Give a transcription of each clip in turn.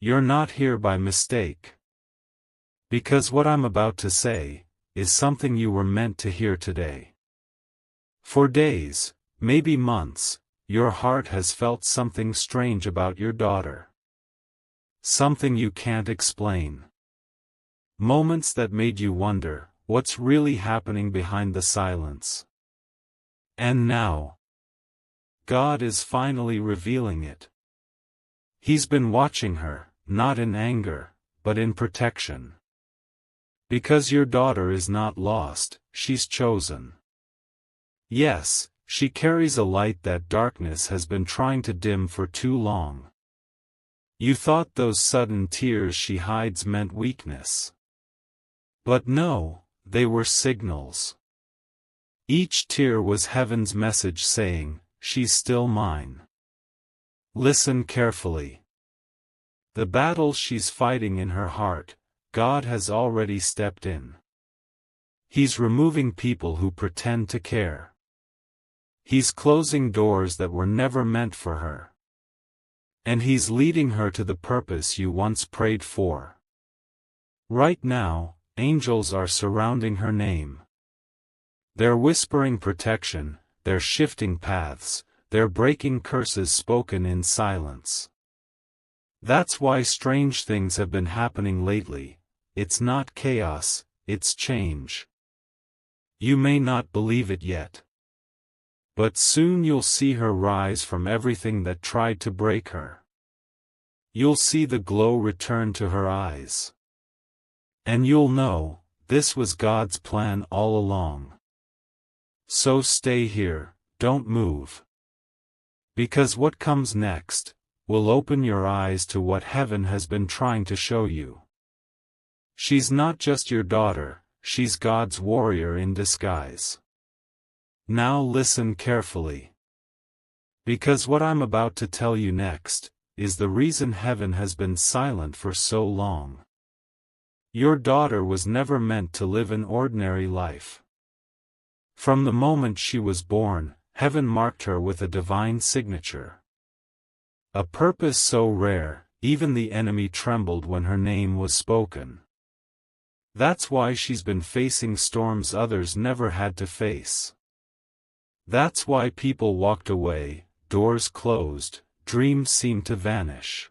you're not here by mistake. Because what I'm about to say is something you were meant to hear today. For days, maybe months, your heart has felt something strange about your daughter. Something you can't explain. Moments that made you wonder what's really happening behind the silence. And now, God is finally revealing it. He's been watching her, not in anger, but in protection. Because your daughter is not lost, she's chosen. Yes, she carries a light that darkness has been trying to dim for too long. You thought those sudden tears she hides meant weakness. But no, they were signals. Each tear was heaven's message saying, "She's still mine." Listen carefully. The battle she's fighting in her heart, God has already stepped in. He's removing people who pretend to care. He's closing doors that were never meant for her. And He's leading her to the purpose you once prayed for. Right now, angels are surrounding her name. They're whispering protection, they're shifting paths, they're breaking curses spoken in silence. That's why strange things have been happening lately. It's not chaos, it's change. You may not believe it yet. But soon you'll see her rise from everything that tried to break her. You'll see the glow return to her eyes. And you'll know, this was God's plan all along. So stay here, don't move. Because what comes next will open your eyes to what heaven has been trying to show you. She's not just your daughter, she's God's warrior in disguise. Now listen carefully. Because what I'm about to tell you next is the reason heaven has been silent for so long. Your daughter was never meant to live an ordinary life. From the moment she was born, heaven marked her with a divine signature. A purpose so rare, even the enemy trembled when her name was spoken. That's why she's been facing storms others never had to face. That's why people walked away, doors closed, dreams seemed to vanish.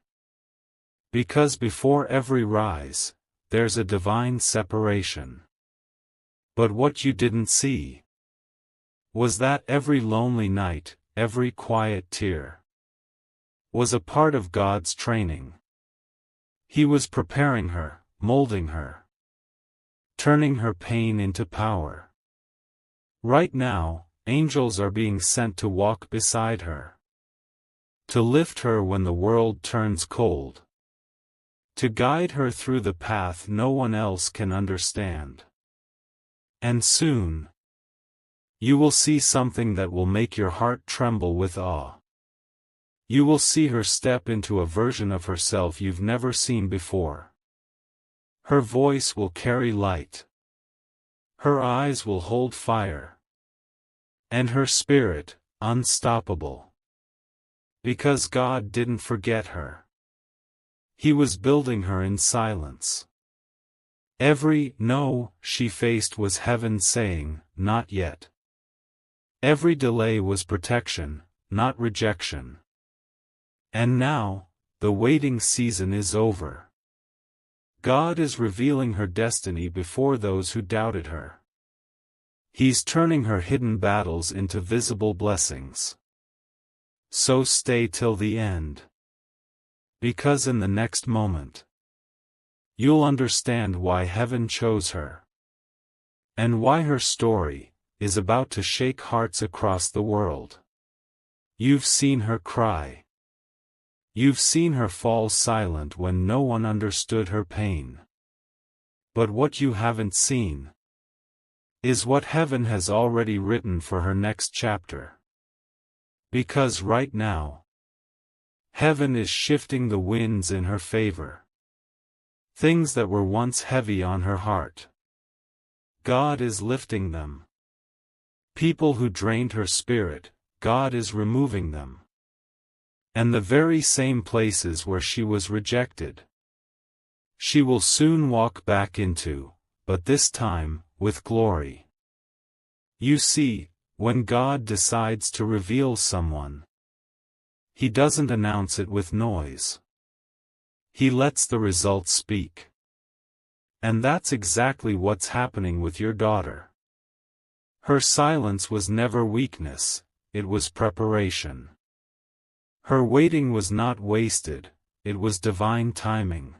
Because before every rise, there's a divine separation. But what you didn't see was that every lonely night, every quiet tear, was a part of God's training. He was preparing her, molding her, turning her pain into power. Right now, angels are being sent to walk beside her. To lift her when the world turns cold. To guide her through the path no one else can understand. And soon, you will see something that will make your heart tremble with awe. You will see her step into a version of herself you've never seen before. Her voice will carry light. Her eyes will hold fire. And her spirit, unstoppable. Because God didn't forget her. He was building her in silence. Every no she faced was heaven saying, not yet. Every delay was protection, not rejection. And now, the waiting season is over. God is revealing her destiny before those who doubted her. He's turning her hidden battles into visible blessings. So stay till the end. Because in the next moment, you'll understand why heaven chose her. And why her story is about to shake hearts across the world. You've seen her cry. You've seen her fall silent when no one understood her pain. But what you haven't seen is what heaven has already written for her next chapter. Because right now, heaven is shifting the winds in her favor. Things that were once heavy on her heart, God is lifting them. People who drained her spirit, God is removing them. and the very same places where she was rejected. She will soon walk back into, but this time, with glory. You see, when God decides to reveal someone, He doesn't announce it with noise. He lets the results speak. And that's exactly what's happening with your daughter. Her silence was never weakness, it was preparation. Her waiting was not wasted, it was divine timing.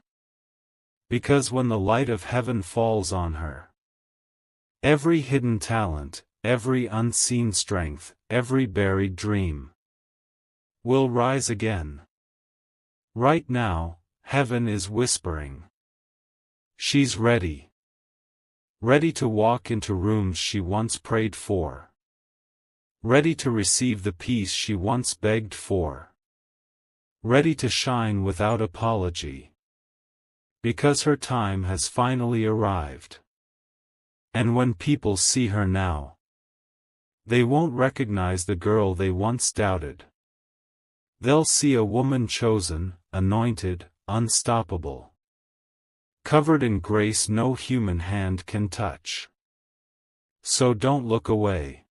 Because when the light of heaven falls on her, every hidden talent, every unseen strength, every buried dream will rise again. Right now, heaven is whispering. She's ready. Ready to walk into rooms she once prayed for. Ready to receive the peace she once begged for. Ready to shine without apology. Because her time has finally arrived. And when people see her now, they won't recognize the girl they once doubted. They'll see a woman chosen, anointed, unstoppable. Covered in grace no human hand can touch. So don't look away.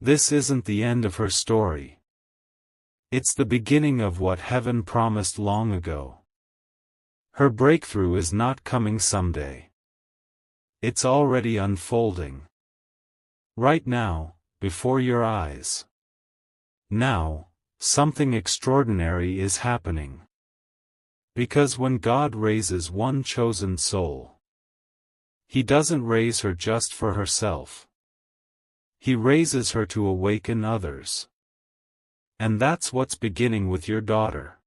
This isn't the end of her story. It's the beginning of what heaven promised long ago. Her breakthrough is not coming someday. It's already unfolding. Right now, before your eyes. Now, something extraordinary is happening. Because when God raises one chosen soul, He doesn't raise her just for herself. He raises her to awaken others. And that's what's beginning with your daughter.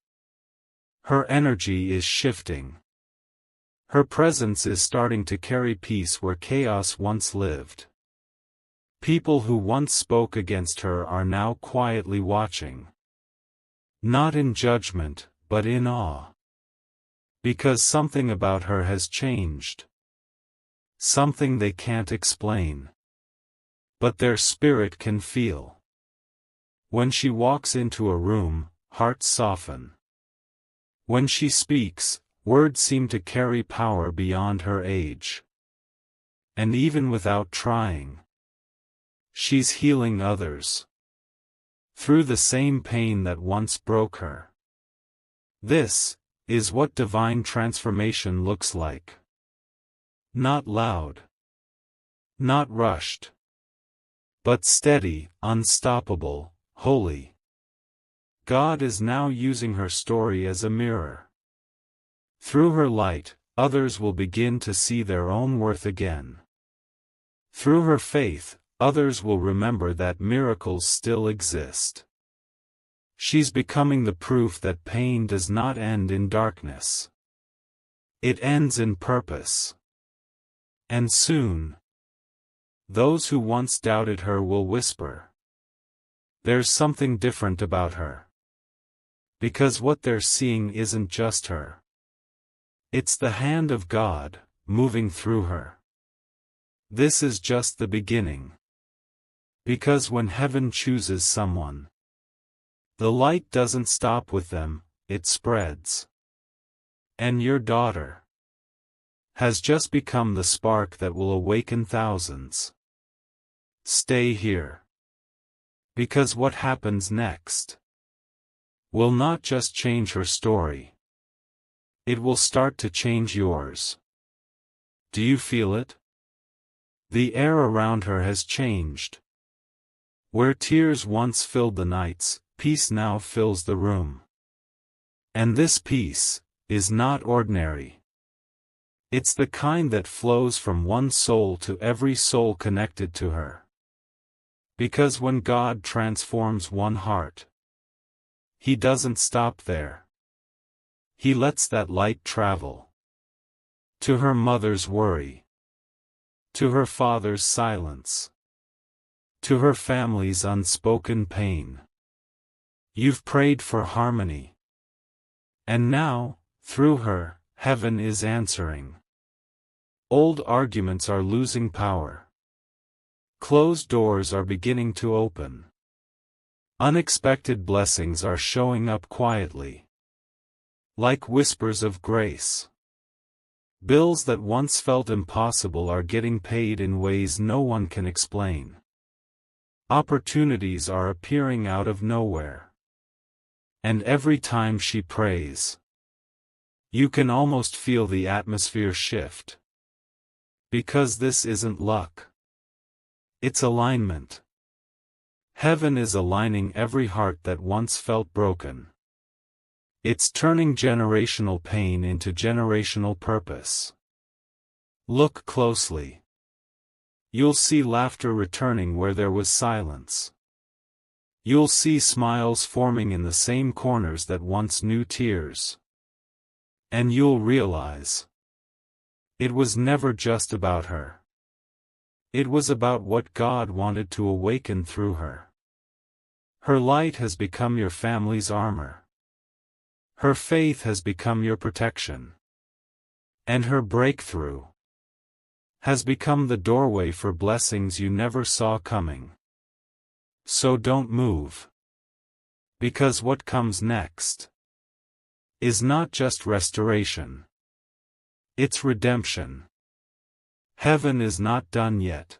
Her energy is shifting. Her presence is starting to carry peace where chaos once lived. People who once spoke against her are now quietly watching. Not in judgment, but in awe. Because something about her has changed. Something they can't explain. But their spirit can feel. When she walks into a room, hearts soften. When she speaks, words seem to carry power beyond her age. And even without trying, she's healing others. Through the same pain that once broke her. This is what divine transformation looks like. Not loud. Not rushed. But steady, unstoppable, holy. God is now using her story as a mirror. Through her light, others will begin to see their own worth again. Through her faith, others will remember that miracles still exist. She's becoming the proof that pain does not end in darkness. It ends in purpose. And soon, those who once doubted her will whisper, "There's something different about her." Because what they're seeing isn't just her. It's the hand of God, moving through her. This is just the beginning. Because when heaven chooses someone, the light doesn't stop with them, it spreads. And your daughter has just become the spark that will awaken thousands. Stay here. Because what happens next will not just change her story. It will start to change yours. Do you feel it? The air around her has changed. Where tears once filled the nights, peace now fills the room. And this peace is not ordinary. It's the kind that flows from one soul to every soul connected to her. Because when God transforms one heart, He doesn't stop there. He lets that light travel to her mother's worry, to her father's silence, to her family's unspoken pain. You've prayed for harmony. And now, through her, heaven is answering. Old arguments are losing power. Closed doors are beginning to open. Unexpected blessings are showing up quietly, like whispers of grace. Bills that once felt impossible are getting paid in ways no one can explain. Opportunities are appearing out of nowhere. And every time she prays, you can almost feel the atmosphere shift. Because this isn't luck. It's alignment. Heaven is aligning every heart that once felt broken. It's turning generational pain into generational purpose. Look closely. You'll see laughter returning where there was silence. You'll see smiles forming in the same corners that once knew tears. And you'll realize it was never just about her. It was about what God wanted to awaken through her. Her light has become your family's armor. Her faith has become your protection. And her breakthrough has become the doorway for blessings you never saw coming. So don't move. Because what comes next is not just restoration. It's redemption. Heaven is not done yet.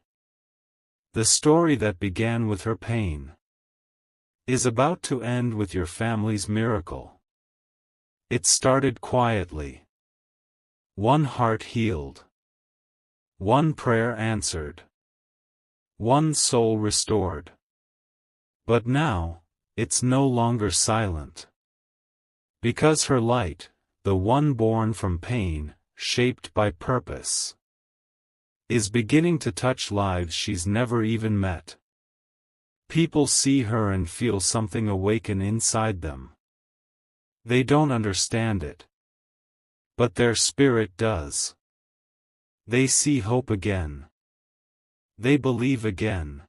The story that began with her pain is about to end with your family's miracle. It started quietly. One heart healed. One prayer answered. One soul restored. But now, it's no longer silent. Because her light, the one born from pain, shaped by purpose, is beginning to touch lives she's never even met. People see her and feel something awaken inside them. They don't understand it. But their spirit does. They see hope again. They believe again.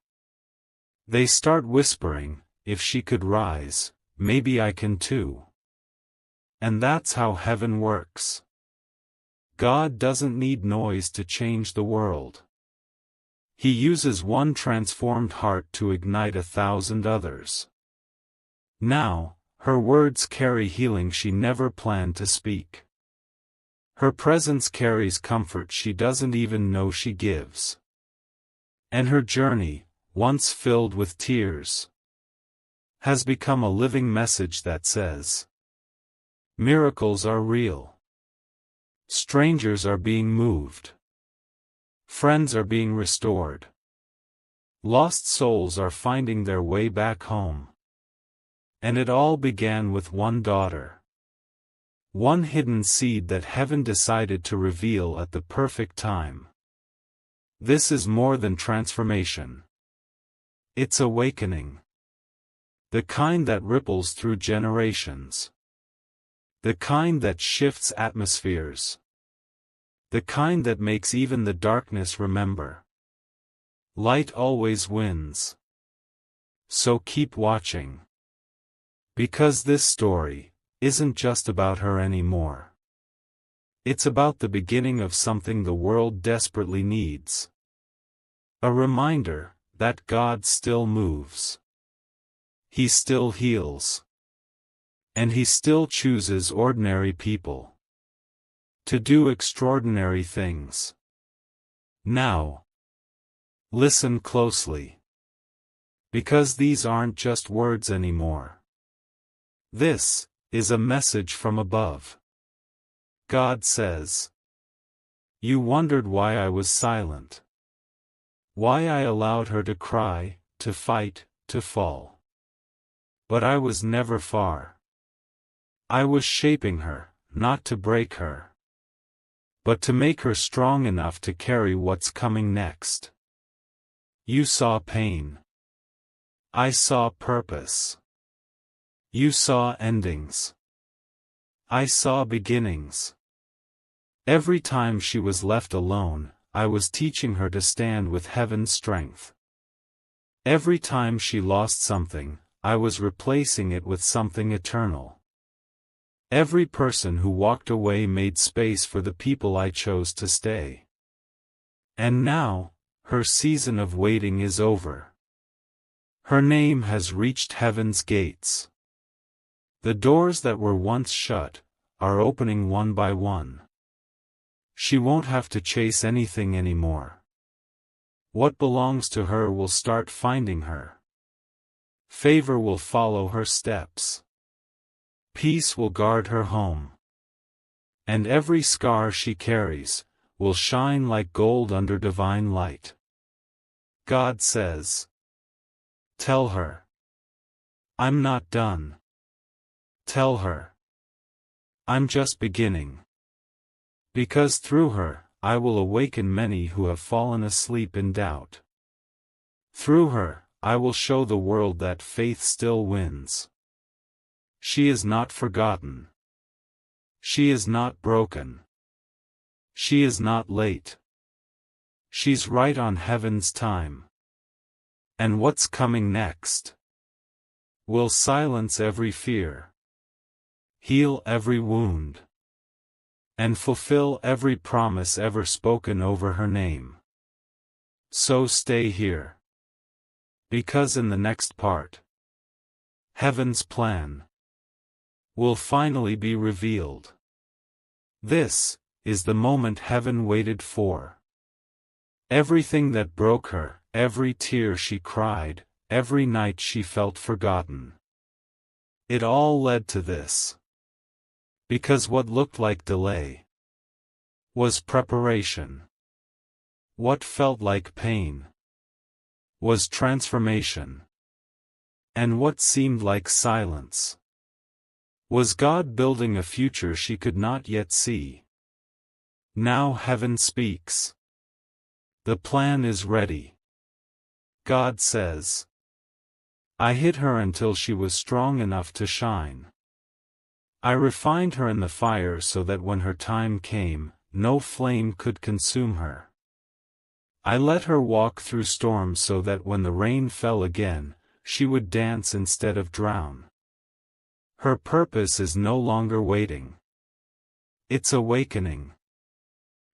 They start whispering, if she could rise, maybe I can too. And that's how heaven works. God doesn't need noise to change the world. He uses one transformed heart to ignite 1,000 others. Now, her words carry healing she never planned to speak. Her presence carries comfort she doesn't even know she gives. And her journey, once filled with tears, has become a living message that says, miracles are real. Strangers are being moved. Friends are being restored. Lost souls are finding their way back home. And it all began with one daughter. One hidden seed that heaven decided to reveal at the perfect time. This is more than transformation. It's awakening. The kind that ripples through generations. The kind that shifts atmospheres. The kind that makes even the darkness remember. Light always wins. So keep watching. Because this story isn't just about her anymore. It's about the beginning of something the world desperately needs. A reminder that God still moves. He still heals. And He still chooses ordinary people to do extraordinary things. Now, listen closely. Because these aren't just words anymore. This is a message from above. God says, you wondered why I was silent. Why I allowed her to cry, to fight, to fall. But I was never far. I was shaping her, not to break her, but to make her strong enough to carry what's coming next. You saw pain. I saw purpose. You saw endings. I saw beginnings. Every time she was left alone, I was teaching her to stand with heaven's strength. Every time she lost something, I was replacing it with something eternal. Every person who walked away made space for the people I chose to stay. And now, her season of waiting is over. Her name has reached heaven's gates. The doors that were once shut are opening one by one. She won't have to chase anything anymore. What belongs to her will start finding her. Favor will follow her steps. Peace will guard her home. And every scar she carries will shine like gold under divine light. God says, tell her, I'm not done. Tell her, I'm just beginning. Because through her, I will awaken many who have fallen asleep in doubt. Through her, I will show the world that faith still wins. She is not forgotten. She is not broken. She is not late. She's right on heaven's time. And what's coming next will silence every fear, heal every wound, and fulfill every promise ever spoken over her name. So stay here. Because in the next part, heaven's plan will finally be revealed. This is the moment heaven waited for. Everything that broke her, every tear she cried, every night she felt forgotten. It all led to this. Because what looked like delay was preparation. What felt like pain was transformation. And what seemed like silence was God building a future she could not yet see. Now heaven speaks. The plan is ready. God says, I hid her until she was strong enough to shine. I refined her in the fire so that when her time came, no flame could consume her. I let her walk through storms so that when the rain fell again, she would dance instead of drown. Her purpose is no longer waiting. It's awakening.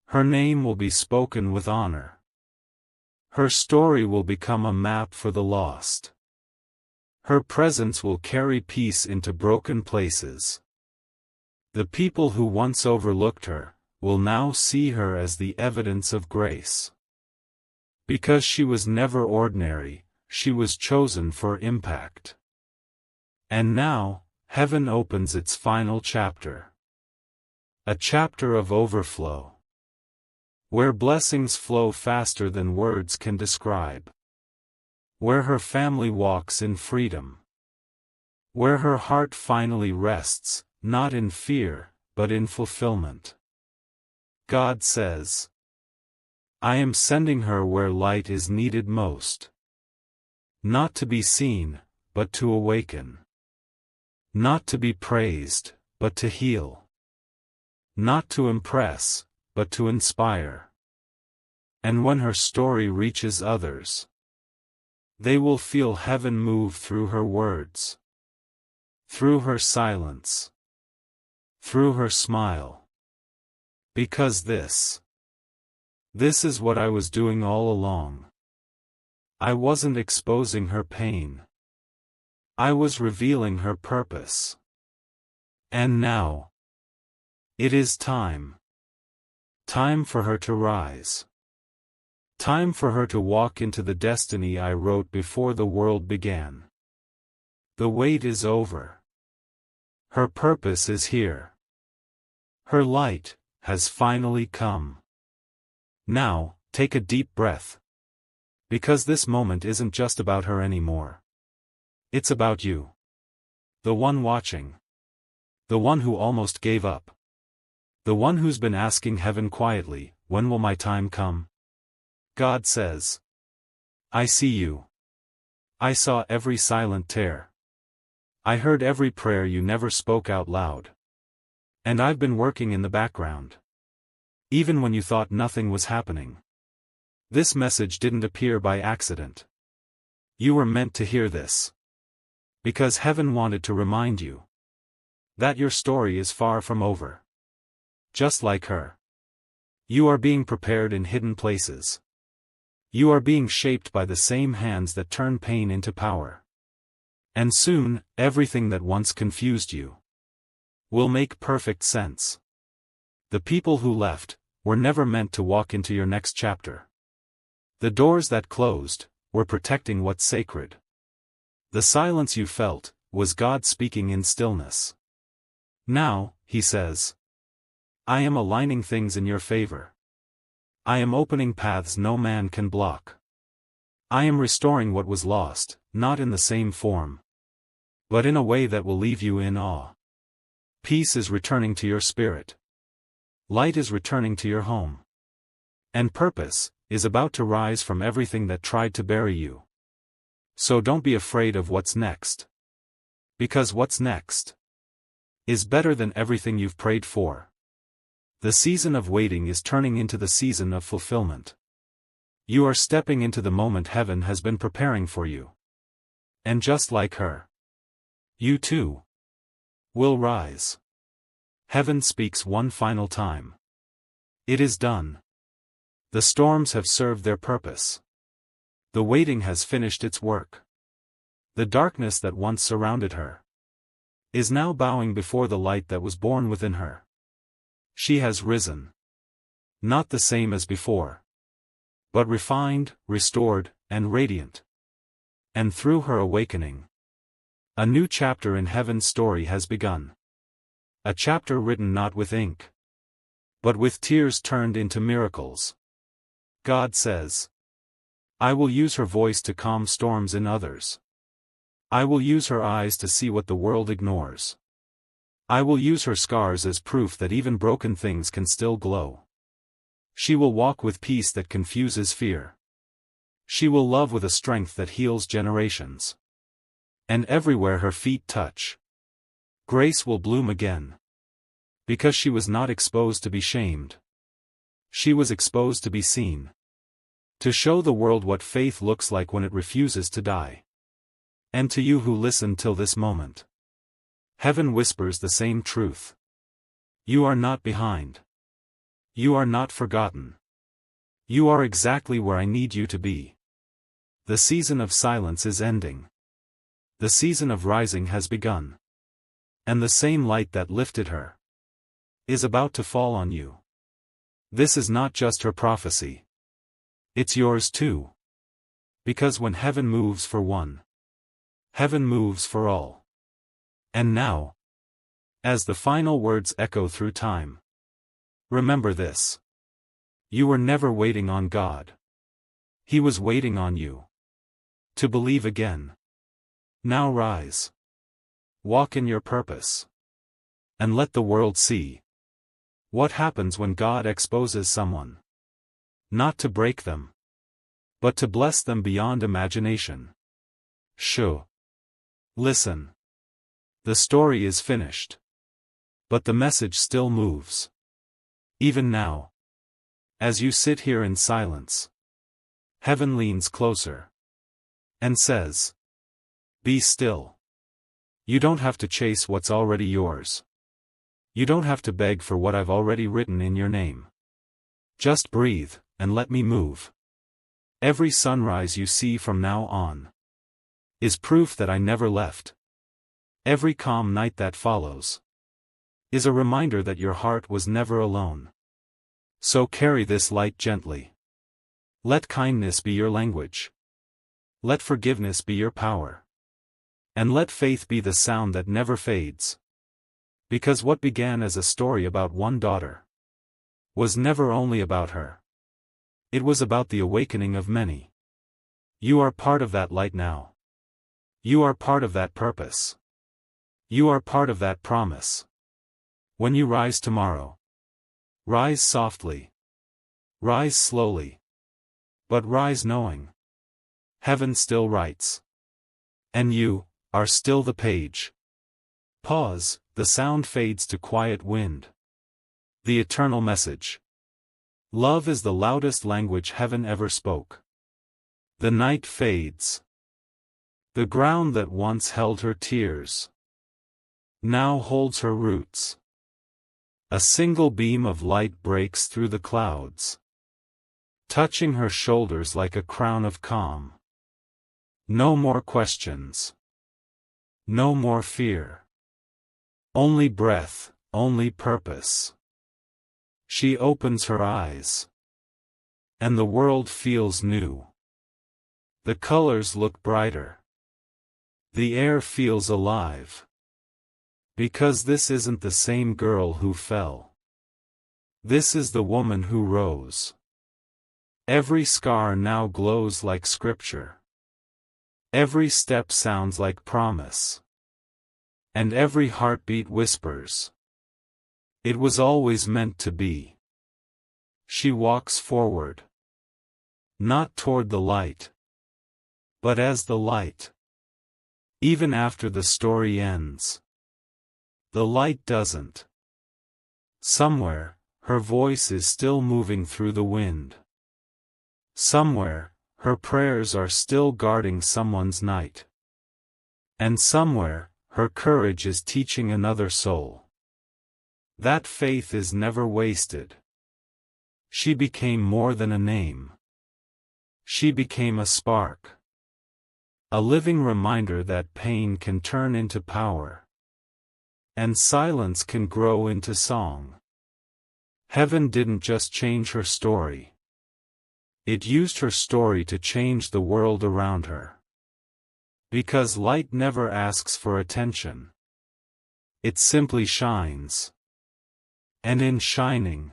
Her name will be spoken with honor. Her story will become a map for the lost. Her presence will carry peace into broken places. The people who once overlooked her will now see her as the evidence of grace. Because she was never ordinary, she was chosen for impact. And now, heaven opens its final chapter. A chapter of overflow. Where blessings flow faster than words can describe. Where her family walks in freedom. Where her heart finally rests, not in fear, but in fulfillment. God says, I am sending her where light is needed most. Not to be seen, but to awaken. Not to be praised, but to heal. Not to impress, but to inspire. And when her story reaches others, they will feel heaven move through her words. Through her silence. Through her smile. Because this is what I was doing all along. I wasn't exposing her pain. I was revealing her purpose. And now, it is time. Time for her to rise. Time for her to walk into the destiny I wrote before the world began. The wait is over. Her purpose is here. Her light has finally come. Now, take a deep breath. Because this moment isn't just about her anymore. It's about you. The one watching. The one who almost gave up. The one who's been asking heaven quietly, when will my time come? God says, I see you. I saw every silent tear. I heard every prayer you never spoke out loud. And I've been working in the background. Even when you thought nothing was happening. This message didn't appear by accident. You were meant to hear this. Because heaven wanted to remind you that your story is far from over. Just like her. You are being prepared in hidden places. You are being shaped by the same hands that turn pain into power. And soon, everything that once confused you will make perfect sense. The people who left were never meant to walk into your next chapter. The doors that closed were protecting what's sacred. The silence you felt was God speaking in stillness. Now, he says, I am aligning things in your favor. I am opening paths no man can block. I am restoring what was lost, not in the same form, but in a way that will leave you in awe. Peace is returning to your spirit. Light is returning to your home. And purpose is about to rise from everything that tried to bury you. So don't be afraid of what's next. Because what's next is better than everything you've prayed for. The season of waiting is turning into the season of fulfillment. You are stepping into the moment heaven has been preparing for you. And just like her, you too will rise. Heaven speaks one final time. It is done. The storms have served their purpose. The waiting has finished its work. The darkness that once surrounded her is now bowing before the light that was born within her. She has risen. Not the same as before, but refined, restored, and radiant. And through her awakening, a new chapter in heaven's story has begun. A chapter written not with ink, but with tears turned into miracles. God says, I will use her voice to calm storms in others. I will use her eyes to see what the world ignores. I will use her scars as proof that even broken things can still glow. She will walk with peace that confuses fear. She will love with a strength that heals generations. And everywhere her feet touch, grace will bloom again. Because she was not exposed to be shamed. She was exposed to be seen. To show the world what faith looks like when it refuses to die. And to you who listened till this moment, heaven whispers the same truth. You are not behind. You are not forgotten. You are exactly where I need you to be. The season of silence is ending. The season of rising has begun. And the same light that lifted her is about to fall on you. This is not just her prophecy. It's yours too. Because when heaven moves for one, heaven moves for all. And now, as the final words echo through time, remember this. You were never waiting on God. He was waiting on you to believe again. Now rise. Walk in your purpose. And let the world see what happens when God exposes someone. Not to break them, but to bless them beyond imagination. Shoo. Listen. The story is finished. But the message still moves. Even now, as you sit here in silence, heaven leans closer and says, be still. You don't have to chase what's already yours. You don't have to beg for what I've already written in your name. Just breathe, and let me move. Every sunrise you see from now on is proof that I never left. Every calm night that follows is a reminder that your heart was never alone. So carry this light gently. Let kindness be your language. Let forgiveness be your power. And let faith be the sound that never fades. Because what began as a story about one daughter was never only about her. It was about the awakening of many. You are part of that light now. You are part of that purpose. You are part of that promise. When you rise tomorrow, rise softly. Rise slowly. But rise knowing heaven still writes. And you are still the page. Pause, the sound fades to quiet wind. The eternal message. Love is the loudest language heaven ever spoke. The night fades. The ground that once held her tears now holds her roots. A single beam of light breaks through the clouds touching her shoulders like a crown of calm. No more questions. No more fear. Only breath, only purpose. She opens her eyes. And the world feels new. The colors look brighter. The air feels alive. Because this isn't the same girl who fell. This is the woman who rose. Every scar now glows like scripture. Every step sounds like promise. And every heartbeat whispers. It was always meant to be. She walks forward. Not toward the light. But as the light. Even after the story ends. The light doesn't. Somewhere, her voice is still moving through the wind. Somewhere, her prayers are still guarding someone's night. And somewhere, her courage is teaching another soul. That faith is never wasted. She became more than a name. She became a spark. A living reminder that pain can turn into power. And silence can grow into song. Heaven didn't just change her story. It used her story to change the world around her. Because light never asks for attention. It simply shines. And in shining,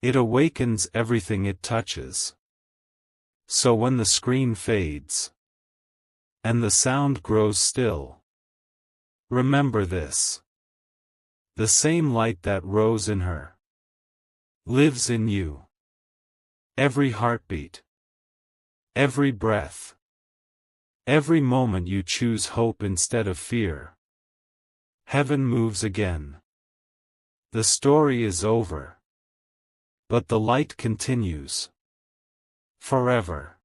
it awakens everything it touches. So when the screen fades, and the sound grows still, remember this. The same light that rose in her lives in you. Every heartbeat. Every breath. Every moment you choose hope instead of fear. Heaven moves again. The story is over. But the light continues. Forever.